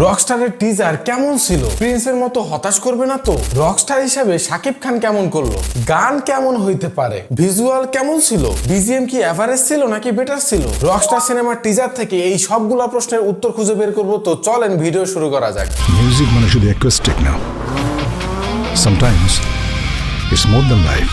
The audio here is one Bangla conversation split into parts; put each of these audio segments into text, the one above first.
রকস্টারের টিজার কেমন ছিল? প্রিন্সের মতো হতাশ করবে না তো? রকস্টার হিসেবে শাকিব খান কেমন করলো? গান কেমন হইতে পারে? ভিজুয়াল কেমন ছিল? বিজিএম কি এভারেজ ছিল নাকি বেটার ছিল? রকস্টার সিনেমার টিজার থেকে এই সবগুলা প্রশ্নের উত্তর খুঁজে বের করবো, তো চলেন ভিডিও শুরু করা যাক। মিউজিক মানে শুধু অ্যাকোস্টিক না, sometimes it's more than life.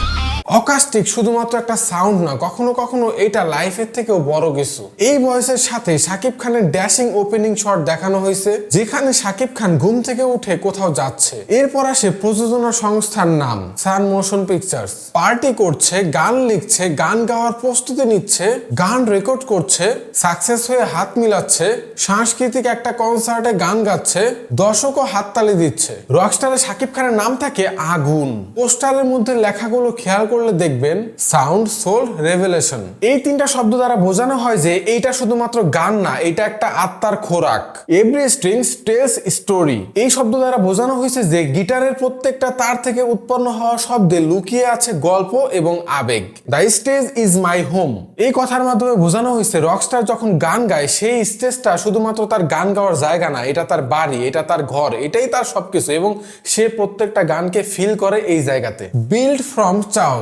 Acoustic শুধুমাত্র একটা সাউন্ড না, কখনো কখনো এটা লাইফের থেকেও বড় কিছু। এই ভয়েসের সাথে শাকিব খানের ড্যাশিং ওপেনিং শট দেখানো হয়েছে, যেখানে শাকিব খান ঘুম থেকে উঠে কোথাও যাচ্ছে। এরপর আসে প্রযোজনা সংস্থার নাম সান মোশন পিকচার্স। পার্টি করছে, গান লিখছে, গান গাওয়ার প্রস্তুতি নিচ্ছে, গান রেকর্ড করছে, সাকসেস হয়ে হাত মিলাচ্ছে, সাংস্কৃতিক একটা কনসার্টে গান গাচ্ছে, দর্শকও হাততালি দিচ্ছে। রকস্টারে শাকিব খানের নাম থাকে আগুন। পোস্টারের মধ্যে লেখাগুলো খেয়াল করলে দেখবেন সাউন্ড, সোল, রেভেলেশন। এই তিনটা শব্দ দ্বারা বোঝানো হয় যে এইটা শুধুমাত্র গান না, এটা একটা আত্মার খোরাক। Every string tells story. এই শব্দ দ্বারা বোঝানো হয়েছে যে গিটারের প্রত্যেকটা তার থেকে উৎপন্ন হওয়া শব্দে লুকিয়ে আছে গল্প এবং আবেগ। The stage is my home. এই কথার মাধ্যমে বোঝানো হয়েছে রকস্টার যখন গান গায়, সেই স্টেজটা শুধুমাত্র তার গান গাওয়ার জায়গা না, এটা তার বাড়ি, এটা তার ঘর, এটাই তার সবকিছু, এবং সে প্রত্যেকটা গানকে ফিল করে এই জায়গাতে। Build from chaos.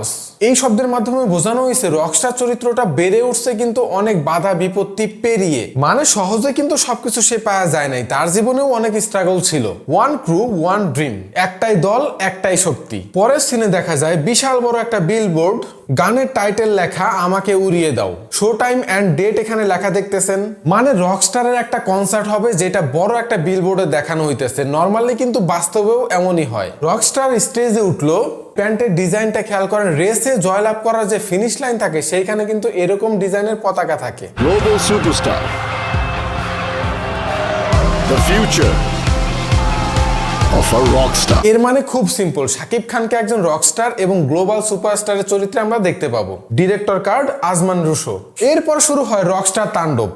এই শব্দের মাধ্যমে বোঝানো হয়েছে রকস্টার চরিত্রটা বেড়ে উঠছে কিন্তু অনেক বাধা বিপত্তি পেরিয়ে। মানে সহজে কিন্তু সবকিছু সে পাওয়া যায় নাই, তার জীবনেও অনেক স্ট্রাগল ছিল। ওয়ান ক্রু, ওয়ান ড্রিম, একটাই দল, একটাই শক্তি। পরের সিনে দেখা যায় বিশাল বড় একটা বিলবোর্ড, গানের টাইটেল লেখা আমাকে উড়িয়ে দাও। শো টাইম এন্ড ডেট এখানে লেখা দেখতেছেন। মানে রকস্টারের একটা কনসার্ট হবে যেটা বড় একটা বিলবোর্ডে দেখানো হইতেছে। নর্মালি কিন্তু বাস্তবেও এমনই হয়। রকস্টার স্টেজে উঠলো, প্যান্টের ডিজাইনটা খেয়াল করেন, রেসে জয়লাভ করার যে ফিনিশ লাইন থাকে সেইখানে কিন্তু এরকম ডিজাইনের পতাকা থাকে। Global superstar, the future of a Rockstar. এর মানে খুব সিম্পল, শাকিব খানকে একজন রকস্টার এবং গ্লোবাল সুপারস্টারের চরিত্রে আমরা দেখতে পাবো। ডিরেক্টর কার্ড আজমান রুশো। এরপর শুরু হয় রকস্টার তাণ্ডব।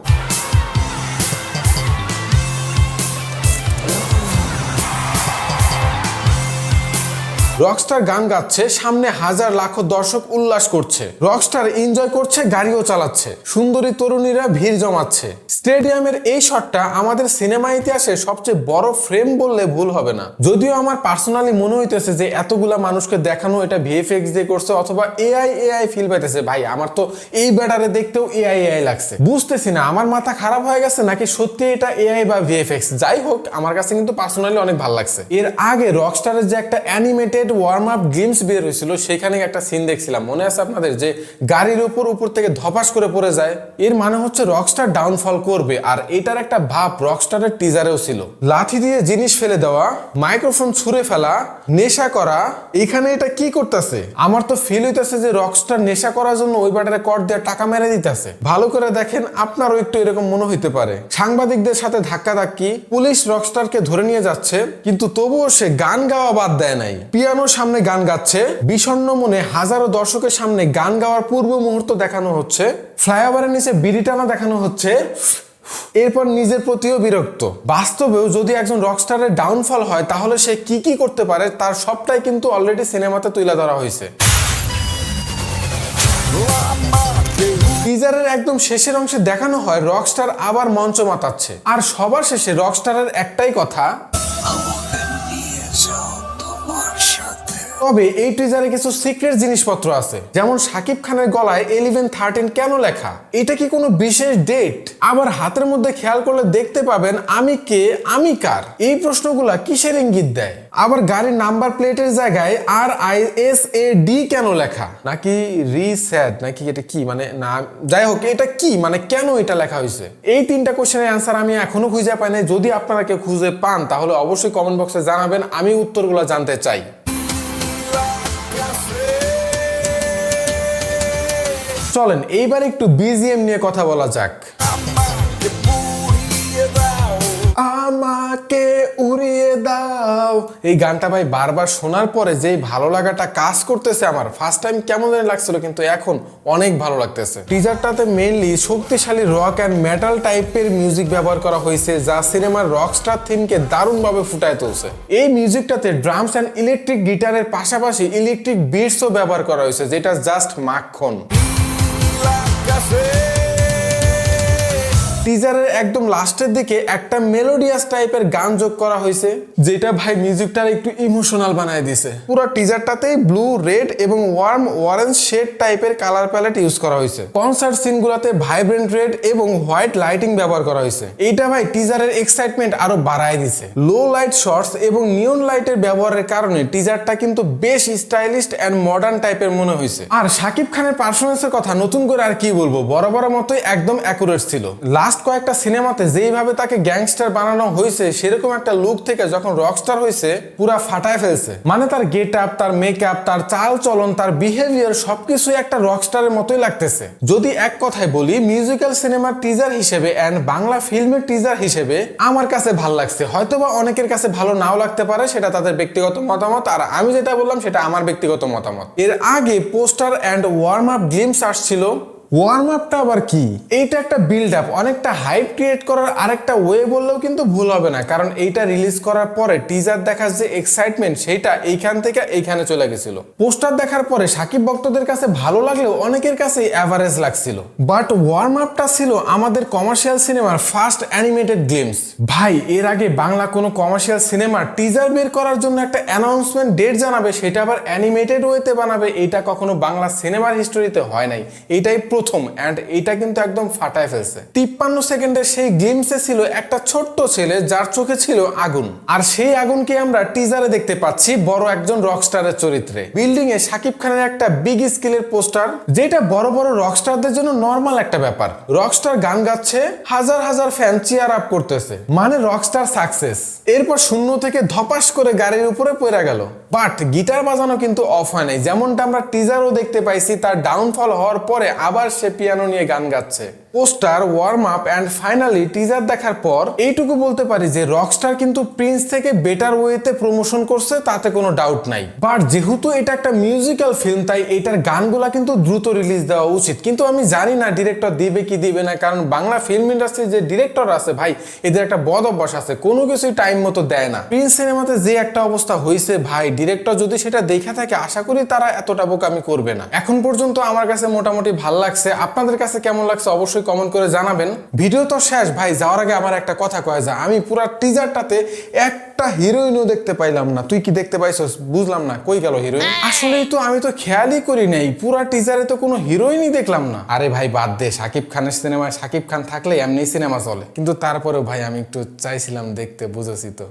রকস্টার গান গাচ্ছে, সামনে হাজার লাখো দর্শক উল্লাস করছে। রকস্টার এনজয় করছে, গাড়িও চালাচ্ছে, সুন্দরী তরুণীরা ভিড় জমাচ্ছে। স্টেডিয়ামের এই শটটা আমাদের সিনেমা ইতিহাসে সবচেয়ে বড় ফ্রেম বললে ভুল হবে না। যদিও আমার পার্সোনালি মনে হইতেছে যে এতগুলা মানুষকে দেখানো এটা ভিএফএক্স দিয়ে করছে অথবা এআই ফিল পাইতেছে। ভাই আমার তো এই ব্যাটারে দেখতেও এআই লাগছে, বুঝতেছি না আমার মাথা খারাপ হয়ে গেছে নাকি সত্যি এটা এআই বা ভিএফএক্স। যাই হোক, আমার কাছে কিন্তু পার্সোনালি অনেক ভালো লাগছে। এর আগে রকস্টারের যে একটা অ্যানিমেটেড ওয়ার্ম আপ গেমস বের হয়েছিল, সেখানে একটা সিন দেখছিলাম, মনে আছে আপনাদের, যে গাড়ির উপর থেকে ধপাস করে পড়ে যায়। এর মানে হচ্ছে রকস্টার ডাউনফল করবে, আর এটার একটা ভাব রকস্টারের টিজারেও ছিল। লাঠি দিয়ে জিনিস ফেলে দেওয়া, মাইক্রোফোন ছুঁড়ে ফেলা, নেশা করা। এখানে এটা কি করতেছে? আমার তো ফিল হইতেছে যে রকস্টার নেশা করার জন্য ওই ব্যাটারে কর দিয়ে টাকা মেরে দিতেছে। ভালো করে দেখেন, আপনারও একটু এরকম মনে হইতে পারে। সাংবাদিকদের সাথে ধাক্কাধাক্কি, পুলিশ রকস্টারকে ধরে নিয়ে যাচ্ছে, কিন্তু তবুও সে গান গাওয়া বাদ দেয় নাই। পিয়ানোর সামনে গান গাচ্ছে, বিষণ্ণ মনে হাজারো দর্শকের সামনে গান গাওয়ার পূর্ব মুহূর্ত দেখানো হচ্ছে, ফ্লাইওভারের নিচে বিড়ি টানা দেখানো হচ্ছে, এরপর নিজের প্রতিও বিরক্ত। বাস্তবেও যদি একজন রকস্টারের ডাউনফল হয় তাহলে সে কি কি করতে পারে তার সবটাই কিন্তু অলরেডি সিনেমাতে তুলে ধরা হয়েছে। টিজারের একদম শেষের অংশে দেখানো হয় রকস্টার আবার মঞ্চ মাতাচ্ছে, আর সবার শেষে রকস্টারের একটাই কথা, তবে এই টিজারে কিছু সিক্রেট জিনিসপত্র আছে। যেমন শাকিব খানের গলায় 11-13 কেন লেখা? এটা কি কোনো বিশেষ ডেট? আবার হাতের মধ্যে খেয়াল করলে দেখতে পাবেন আমি কে, আমি কার। এই প্রশ্নগুলা কিসের ইঙ্গিত দেয়? আবার গাড়ির নাম্বার প্লেটের জায়গায় RISAD কেন লেখা? নাকি রিস্যাড, নাকি এটা কি মানে না, যাই হোক এটা কি মানে, কেন এটা লেখা হয়েছে? এই তিনটা কোশ্চেনের অ্যান্সার আমি এখনো খুঁজে পাই নাই। যদি আপনারা কেউ খুঁজে পান তাহলে অবশ্যই কমেন্ট বক্সে জানাবেন, আমি উত্তরগুলো জানতে চাই। চলেন এইবার একটু বিজিএম নিয়ে কথা বলা যাক। আমাকে উড়িয়ে দাও, এই গানটা ভাই বারবার শোনার পরে যেই ভালো লাগাটা কাজ করতেছে, আমার ফার্স্ট টাইম কেমন জানি লাগছিল কিন্তু এখন অনেক ভালো লাগতেছে। টিজারটাতে মেইনলি শক্তিশালী রক অ্যান্ড মেটাল টাইপের মিউজিক ব্যবহার করা হয়েছে, যা সিনেমার রকস্টার থিমকে দারুণভাবে ফুটায় তুলছে। এই মিউজিকটাতে ড্রামস অ্যান্ড ইলেকট্রিক গিটারের পাশাপাশি ইলেকট্রিক বিটসও ব্যবহার করা হয়েছে, যেটা জাস্ট মাখন। টিজারের একদম লাস্টের দিকে একটা মেলোডিয়াস টাইপের গান যোগ করা হয়েছে, যেটা ভাই মিউজিকটার একটু ইমোশনাল বানায় দিছে। পুরো টিজারটাতেই ব্লু, রেড এবং ওয়ার্ম অরেঞ্জ শেড টাইপের কালার প্যালেট ইউজ করা হয়েছে। কনসার্ট সিনগুলোতে ভাইব্রেন্ট রেড এবং হোয়াইট লাইটিং ব্যবহার করা হয়েছে। এইটা ভাই টিজারের এক্সাইটমেন্ট আরো বাড়ায় দিছে। লো লাইট শর্টস এবং নিয়ন লাইটের ব্যবহারের কারণে টিজারটা কিন্তু বেশ স্টাইলিশ এন্ড মডার্ন টাইপের মনে হয়েছে। আর শাকিব খানের পারফরমেন্সের কথা নতুন করে আর কি বলবো, বড় বড় মতোই একদম অ্যাকুরেট ছিল। লাস্ট কয়েকটা সিনেমাতে যেইভাবে তাকে গ্যাংস্টার বানানো হয়েছে সেরকম একটা লুক থেকে যখন রকস্টার হয়েছে পুরা ফাটায় ফেলছে। মানে তার গেট আপ, তার মেকআপ, তার চাল চলন, তার বিহেভিয়ার সবকিছুই একটা রকস্টারের মতোই লাগতেছে। যদি এক কথায় বলি, মিউজিক্যাল সিনেমার টিজার হিসেবে এন্ড বাংলা ফিল্মের টিজার হিসেবে আমার কাছে ভালো লাগছে। হয়তোবা অনেকের কাছে ভালো নাও লাগতে পারে, সেটা তাদের ব্যক্তিগত মতামত। আর আমি যেটা বললাম সেটা আমার ব্যক্তিগত মতামত। এর আগে poster and warm up glimpse আসছিল। ওয়ার্ম আপটা আবার কি? এইটা একটা বিল্ড আপ, অনেকটা হাইপ ক্রিয়েট করার আরেকটা ওয়ে বললেও কিন্তু ভুল হবে না, কারণ এইটা রিলিজ করার পরে টিজার দেখার যে এক্সাইটমেন্ট সেইটা এইখান থেকে এইখানে চলে গেছিল। পোস্টার দেখার পরে সাকিব ভক্তদের কাছে ভালো লাগলেও অনেকের কাছে এভারেজ লাগছিল। বাট ওয়ার্ম আপটা ছিল আমাদের কমার্শিয়াল সিনেমার ফার্স্ট অ্যানিমেটেড গ্লিমস। ভাই, এর আগে বাংলা কোনো কমার্শিয়াল সিনেমার টিজার বের করার জন্য একটা অ্যানাউন্সমেন্ট ডেট জানাবে, সেটা আবার অ্যানিমেটেড ওয়েতে বানাবে, এইটা কখনো বাংলা সিনেমার হিস্টোরিতে হয় নাই। এইটাই প্রথম। এন্ড এটা কিন্তু একদম ফাটায় ফেলছে। 53 সেকেন্ডের সেই গেমসে ছিল একটা ছোট্ট ছেলে যার চোখে ছিল আগুন, আর সেই আগুনকে আমরা টিজারে দেখতে পাচ্ছি বড় একজন রকস্টারের চরিত্রে। বিল্ডিং এ শাকিব খানের একটা বিগ স্কেলের পোস্টার, যেটা বড় বড় রকস্টারদের জন্য নর্মাল একটা ব্যাপার। রকস্টার গান গাচ্ছে, হাজার হাজার ফ্যান চিয়ার আপ করতেছে, মানে রকস্টার সাকসেস। এরপর শূন্য থেকে ধপাস করে গাড়ির উপরে পড়ে গেল। বাট গিটার বাজানো কিন্তু অফ হয় নাই, যেমনটা আমরা টিজারও দেখতে পাইছি। তার ডাউনফল হওয়ার পরে আবার সে পিয়ানো নিয়ে গান গাচ্ছে। Poster, warm up and finally teaser দেখার পর এইটুকু বলতে পারি যে রকস্টার কিন্তু প্রিন্স থেকে বেটার ওয়েতে প্রমোশন করছে, তাতে কোনো ডাউট নাই। বাট যেহেতু এটা একটা মিউজিক্যাল ফিল্ম, তাই এটার গানগুলা কিন্তু দ্রুত রিলিজ দেওয়া উচিত। কিন্তু আমি জানি না ডিরেক্টর দিবে কি দিবে না, কারণ বাংলা ফিল্ম ইন্ডাস্ট্রির যে ডিরেক্টর আছে ভাই, এদের একটা বদ অভ্যাস আছে, কোনো কিছুই টাইম মতো দেয় না। প্রিন্স সিনেমাতে যে একটা অবস্থা হয়েছে ভাই, ডিরেক্টর যদি সেটা দেখে থাকে আশা করি তারা এতটা বোকামি করবে না। এখন পর্যন্ত আমার কাছে মোটামুটি ভালো লাগছে। আপনাদের কাছে কেমন লাগছে অবশ্যই কমেন্ট করে জানাবেন। ভিডিও তো শেষ ভাই, যাওয়ার আগে আমার একটা কথা কয়ে যা, আমি পুরা টিজারটাতে একটা হিরোইনও দেখতে পাইলাম না। তুই কি দেখতে পাইছস? বুঝলাম না, কই গেল হিরোইন? আসলেই তো আমি তো খেয়ালই করি নাই, পুরা টিজারে তো কোনো হিরোইনই দেখলাম না। আরে ভাই বাদ দে, শাকিব খানের সিনেমায় শাকিব খান থাকলে এমনি সিনেমা চলে, কিন্তু তারপরেও ভাই আমি একটু চাইছিলাম দেখতে, বুঝেছি তো।